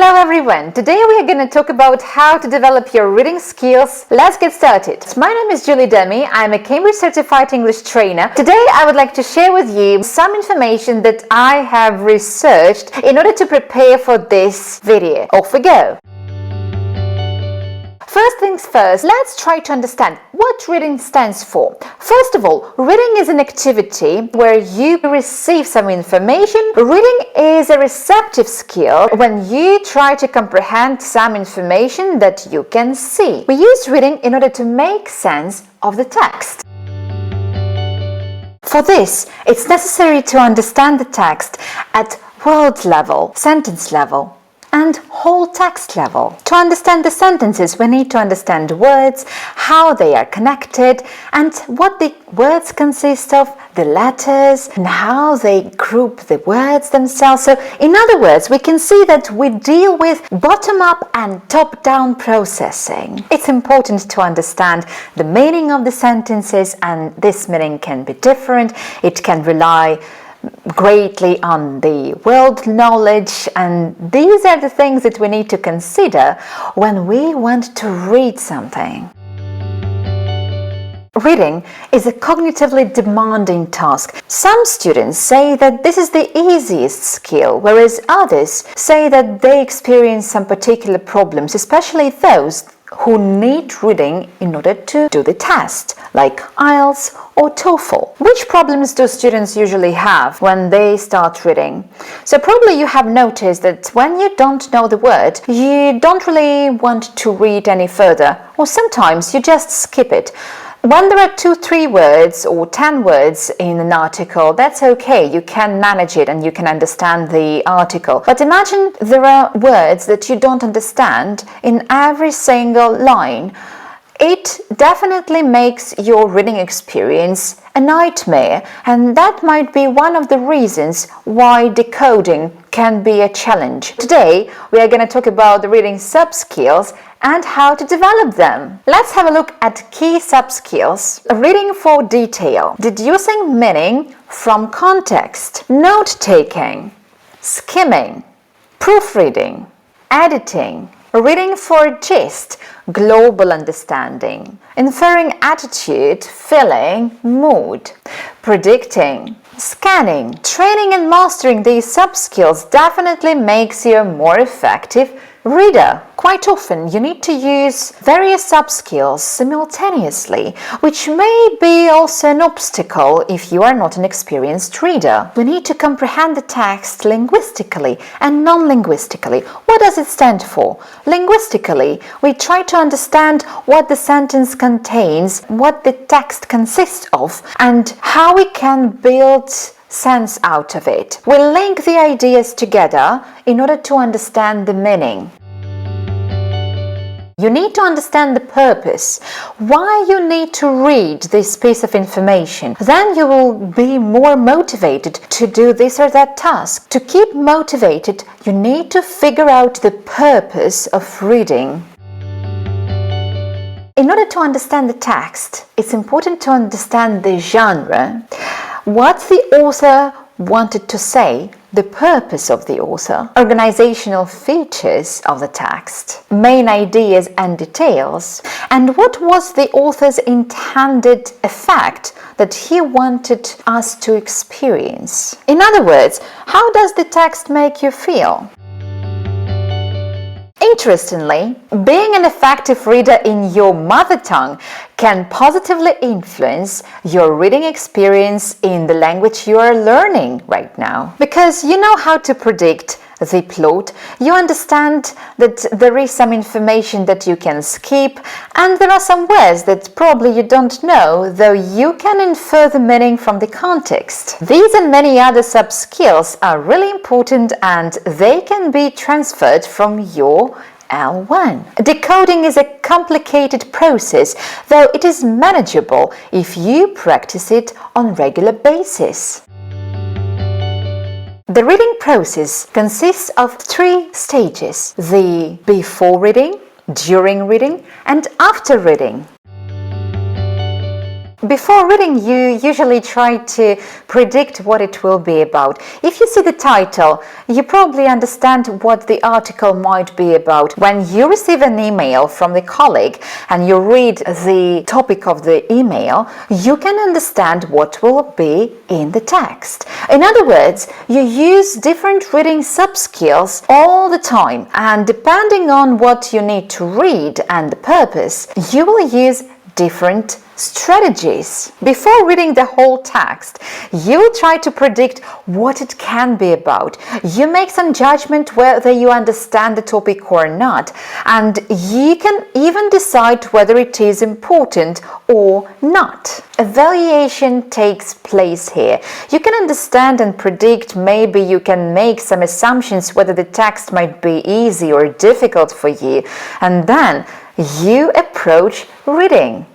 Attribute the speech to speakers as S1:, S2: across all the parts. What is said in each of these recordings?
S1: Hello everyone! Today we are going to talk about how to develop your reading skills. Let's get started. My name is Julia Demi. I'm a Cambridge Certified English Trainer. Today I would like to share with you some information that I have researched in order to prepare for this video. Off we go! First things first, let's try to understand what reading stands for. First of all, reading is an activity where you receive some information. Reading is a receptive skill when you try to comprehend some information that you can see. We use reading in order to make sense of the text. For this, it's necessary to understand the text at word level, sentence level, and whole text level. To understand the sentences, we need to understand words, how they are connected, and what the words consist of, the letters, and how they group the words themselves. So, in other words, we can see that we deal with bottom-up and top-down processing. It's important to understand the meaning of the sentences, and this meaning can be different. It can rely greatly on the world knowledge, and these are the things that we need to consider when we want to read something. Reading is a cognitively demanding task. Some students say that this is the easiest skill, whereas others say that they experience some particular problems, especially those who need reading in order to do the test, like IELTS or TOEFL. Which problems do students usually have when they start reading? So probably you have noticed that when you don't know the word, you don't really want to read any further, or sometimes you just skip it. When there are 2-3 words or 10 words in an article, that's okay, you can manage it and you can understand the article. But imagine there are words that you don't understand in every single line. It definitely makes your reading experience a nightmare, and that might be one of the reasons why decoding can be a challenge. Today, we are going to talk about the reading sub-skills and how to develop them. Let's have a look at key sub-skills. Reading for detail, deducing meaning from context, note-taking, skimming, proofreading, editing, reading for gist, global understanding, inferring attitude, feeling, mood, predicting, scanning. Training and mastering these sub-skills definitely makes you a more effective reader. Quite often you need to use various sub-skills simultaneously, which may be also an obstacle if you are not an experienced reader. We need to comprehend the text linguistically and non-linguistically. What does it stand for? Linguistically, we try to understand what the sentence contains, what the text consists of, and how we can build sense out of it. We link the ideas together in order to understand the meaning. You need to understand the purpose, why you need to read this piece of information. Then you will be more motivated to do this or that task. To keep motivated, you need to figure out the purpose of reading. In order to understand the text, it's important to understand the genre, what the author wanted to say, the purpose of the author, organizational features of the text, main ideas and details, and what was the author's intended effect that he wanted us to experience. In other words, how does the text make you feel? Interestingly, being an effective reader in your mother tongue can positively influence your reading experience in the language you are learning right now. Because you know how to predict the plot, you understand that there is some information that you can skip, and there are some words that probably you don't know, though you can infer the meaning from the context. These and many other sub-skills are really important, and they can be transferred from your L1. Decoding is a complicated process, though it is manageable if you practice it on a regular basis. The reading process consists of 3 stages: the before reading, during reading, and after reading. Before reading, you usually try to predict what it will be about. If you see the title, you probably understand what the article might be about. When you receive an email from the colleague and you read the topic of the email, you can understand what will be in the text. In other words, you use different reading sub-skills all the time, and depending on what you need to read and the purpose, you will use different strategies. Before reading the whole text, you will try to predict what it can be about. You make some judgment whether you understand the topic or not, and you can even decide whether it is important or not. Evaluation takes place here. You can understand and predict, maybe you can make some assumptions whether the text might be easy or difficult for you, and then you approach reading.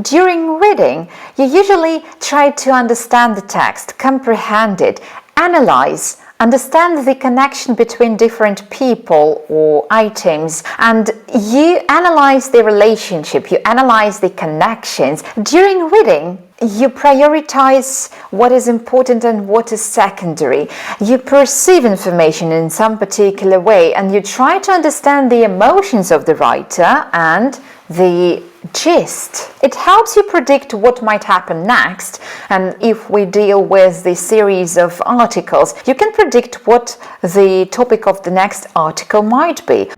S1: During reading, you usually try to understand the text, comprehend it, analyze, understand the connection between different people or items, and you analyze the relationship, you analyze the connections. During reading, you prioritize what is important and what is secondary. You perceive information in some particular way, and you try to understand the emotions of the writer and the gist. It helps you predict what might happen next, and if we deal with the series of articles, you can predict what the topic of the next article might be.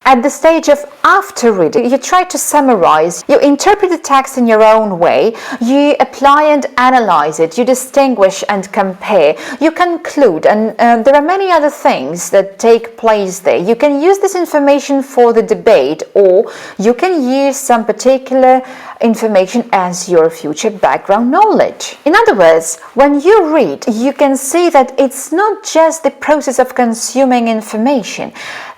S1: At the stage of after reading, you try to summarize, you interpret the text in your own way, you apply and analyze it, you distinguish and compare, you conclude, and there are many other things that take place there. You can use this information for the debate, or you can use some particular information as your future background knowledge. In other words, when you read, you can see that it's not just the process of consuming information.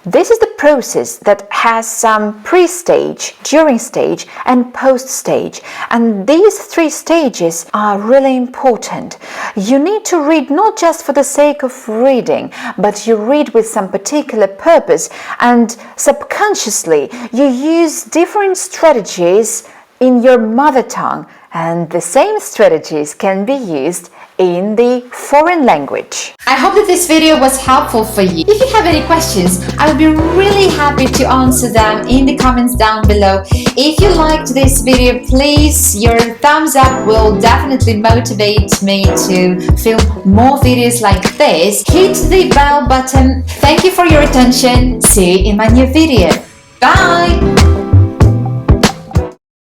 S1: This is the process that has some pre-stage, during stage, and post-stage. And these three stages are really important. You need to read not just for the sake of reading, but you read with some particular purpose, and subconsciously you use different strategies in your mother tongue, and the same strategies can be used in the foreign language.
S2: I hope that this video was helpful for you. If you have any questions, I would be really happy to answer them in the comments down below. If you liked this video, please, your thumbs up will definitely motivate me to film more videos like this. Hit the bell button. Thank you for your attention. See you in my new video. Bye!